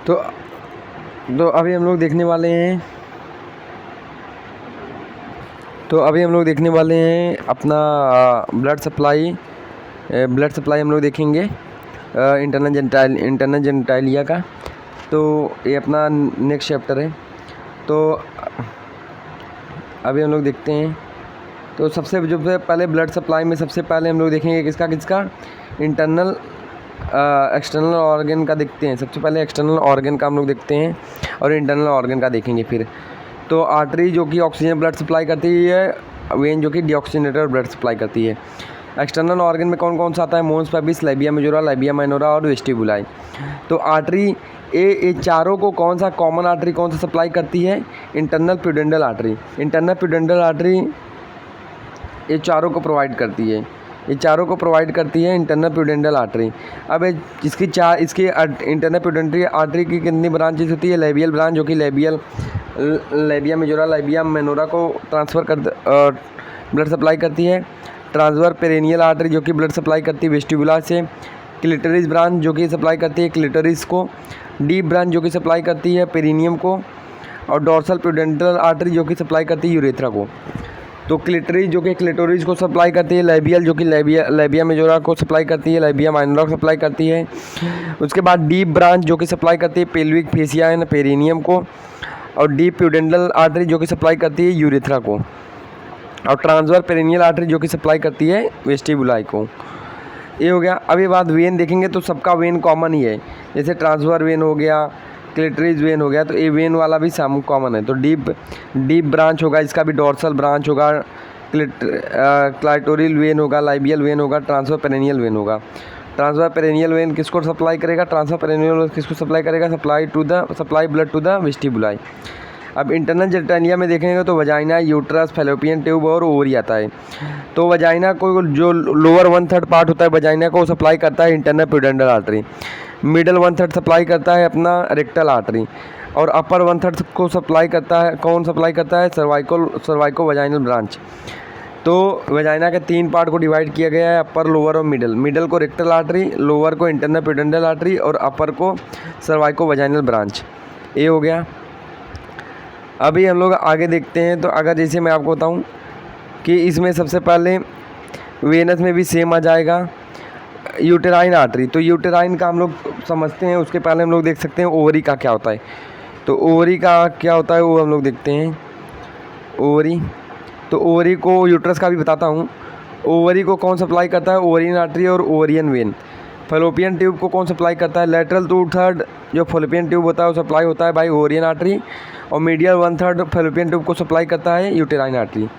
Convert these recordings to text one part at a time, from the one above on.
तो अभी हम लोग देखने वाले हैं अपना ब्लड सप्लाई हम लोग देखेंगे इंटरनल जेनिटालिया का। तो ये अपना नेक्स्ट चैप्टर है। तो अभी हम लोग देखते हैं। तो सबसे पहले ब्लड सप्लाई में सबसे पहले हम लोग देखेंगे किसका इंटरनल एक्सटर्नल ऑर्गन का देखते हैं। सबसे पहले एक्सटर्नल ऑर्गन का हम लोग देखते हैं और इंटरनल ऑर्गन का देखेंगे फिर। तो आर्टरी जो कि ऑक्सीजन ब्लड सप्लाई करती है, वेन जो कि डीऑक्सीजनेटर ब्लड सप्लाई करती है। एक्सटर्नल ऑर्गन में कौन कौन सा आता है? Mons pubis, labia majora, labia minora और वेस्टिबुलाई। तो आर्टरी ये चारों को कौन सा कॉमन आर्टरी कौन सा सप्लाई करती है? Internal प्यूडेंटल artery. इंटरनल प्यूडेंटल आर्टरी ये चारों को प्रोवाइड करती है। Internal प्यूडेंटल artery. अब इसकी इंटरनल प्यूडेंटल आर्टरी की कितनी ब्रांचेस होती है? लैबियल ब्रांच जो कि लैबिया मेजोरा, लैबिया माइनोरा को ब्लड सप्लाई करती है। ट्रांसवर्स पेरिनियल आर्टरी जो कि ब्लड सप्लाई करती है वेस्टिबुला से। क्लिटरिस ब्रांच जो कि सप्लाई करती है क्लिटरिस को। डीप ब्रांच जो कि सप्लाई करती है पेरिनियम को। और डोर्सल प्यूडेंटल आर्टरी जो कि सप्लाई करती है यूरेथ्रा को। तो क्लिटरिस जो कि क्लिटोरिस को सप्लाई करती है। लैबियल जो कि लैबिया मेजोरा को सप्लाई करती है, लैबिया माइनोरा को सप्लाई करती है। उसके बाद डीप ब्रांच जो कि सप्लाई करती है पेल्विक फेसिया एंड पेरिनियम को। और डीप प्यूडेंटल आर्टरी जो कि सप्लाई करती है यूरेथ्रा को। और ट्रांसवर्स पेरिनियल आर्टरी जो कि सप्लाई करती है वेस्टिबुलाई को। ये हो गया। अभी बात वेन देखेंगे तो सबका वेन कॉमन ही है। जैसे ट्रांसवर्स वेन हो गया, क्लिटरिस वेन हो गया, तो ये वेन वाला भी साम कॉमन है। तो डीप ब्रांच होगा, इसका भी डोर्सल ब्रांच होगा, क्लाइटोरियल वेन होगा, लाइबियल वेन होगा, ट्रांसफर पेरिनियल वेन होगा। ट्रांसफर पेरिनियल वेन किसको सप्लाई करेगा? Supply blood to the vestibuli. अब इंटरनल जेनिटालिया में देखेंगे तो वजाइना, यूट्रस, फैलोपियन ट्यूब और ओवरी आता है। तो वजाइना को जो लोअर 1/3 पार्ट होता है वजाइना को सप्लाई करता है इंटरनल प्यूडेंटल आर्टरी। मिडल 1/3 सप्लाई करता है अपना रेक्टल आर्टरी। और अपर 1/3 को सप्लाई करता है सर्वाइको वजाइनल ब्रांच। तो वजाइना के 3 पार्ट को डिवाइड किया गया है, अपर, लोअर और मिडल। मिडल को रेक्टल आर्टरी, लोअर को इंटरनल प्यूडेंटल आर्टरी और अपर को सर्वाइको वजाइनल ब्रांच। ये हो गया। अभी हम लोग आगे देखते हैं। तो अगर जैसे मैं आपको बताऊं कि इसमें सबसे पहले वेनस में भी सेम आ जाएगा यूटेराइन आर्टरी। तो यूटेराइन का हम लोग समझते हैं, उसके पहले हम लोग देख सकते हैं ओवरी का क्या होता है। तो ओवरी का क्या होता है वो हम लोग देखते हैं। ओवरी, तो ओवरी को यूट्रस का भी बताता हूँ। ओवरी को कौन सप्लाई करता है? ओवरियन आर्टरी और ओवरियन वेन। फैलोपियन ट्यूब को कौन सप्लाई करता है? लेटरल 2/3 जो फैलोपियन ट्यूब होता है वो सप्लाई होता है बाई ओवरियन आर्टरी। और मीडियल 1/3 फैलोपियन ट्यूब को सप्लाई करता है यूटेराइन आर्टरी।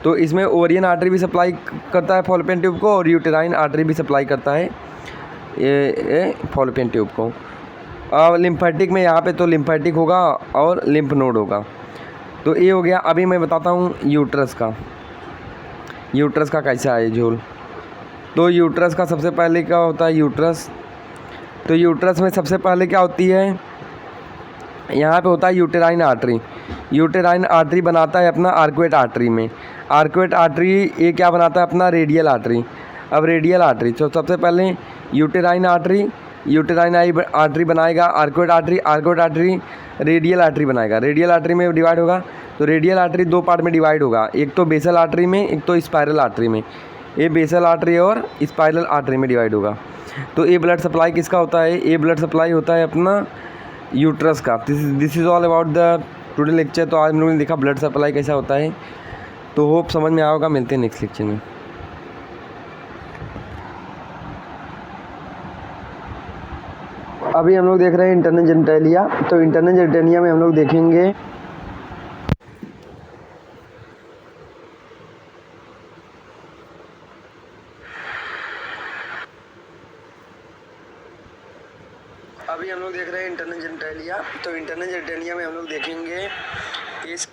तो इसमें ओवरियन आर्टरी भी सप्लाई करता है फैलोपियन ट्यूब को और यूटेराइन आर्टरी भी सप्लाई करता है ये फैलोपियन ट्यूब को। अब लिम्फेटिक में यहाँ पे तो लिम्फेटिक होगा और लिम्फ नोड होगा। तो ये हो गया। अभी मैं बताता हूँ यूट्रस का कैसा है झोल। तो यूट्रस का सबसे पहले क्या होता है? तो यूट्रस में सबसे पहले क्या होती है? यहाँ पे होता है यूटेराइन आर्टरी। यूटेराइन आर्टरी बनाता है अपना आर्कुएट आर्टरी में। आर्कुएट आर्टरी ये क्या बनाता है? अपना रेडियल आर्टरी। अब रेडियल आर्टरी, तो सबसे पहले यूटेराइन आर्टरी बनाएगा आर्कुएट आर्टरी रेडियल आर्टरी बनाएगा। रेडियल आर्टरी में डिवाइड होगा। तो रेडियल आर्टरी 2 पार्ट में डिवाइड होगा, एक तो बेसल आर्टरी में, एक तो स्पाइरल आर्टरी में। ये बेसल आर्टरी और स्पाइरल आर्टरी में डिवाइड होगा। तो ये ब्लड सप्लाई किसका होता है? ये ब्लड सप्लाई होता है अपना यूट्रस का। This is all about the today lecture. तो आज हम लोगों ने देखा ब्लड सप्लाई कैसा होता है। तो होप समझ में आया होगा। मिलते हैं नेक्स्ट लेक्चर में। अभी हम लोग देख रहे हैं इंटरनल जेनिटालिया। तो इंटरनल जेनिटालिया में हम लोग देखेंगे इंटरनल जेनिटालिया। तो इंटरनल जेनिटालिया में हम लोग देखेंगे इस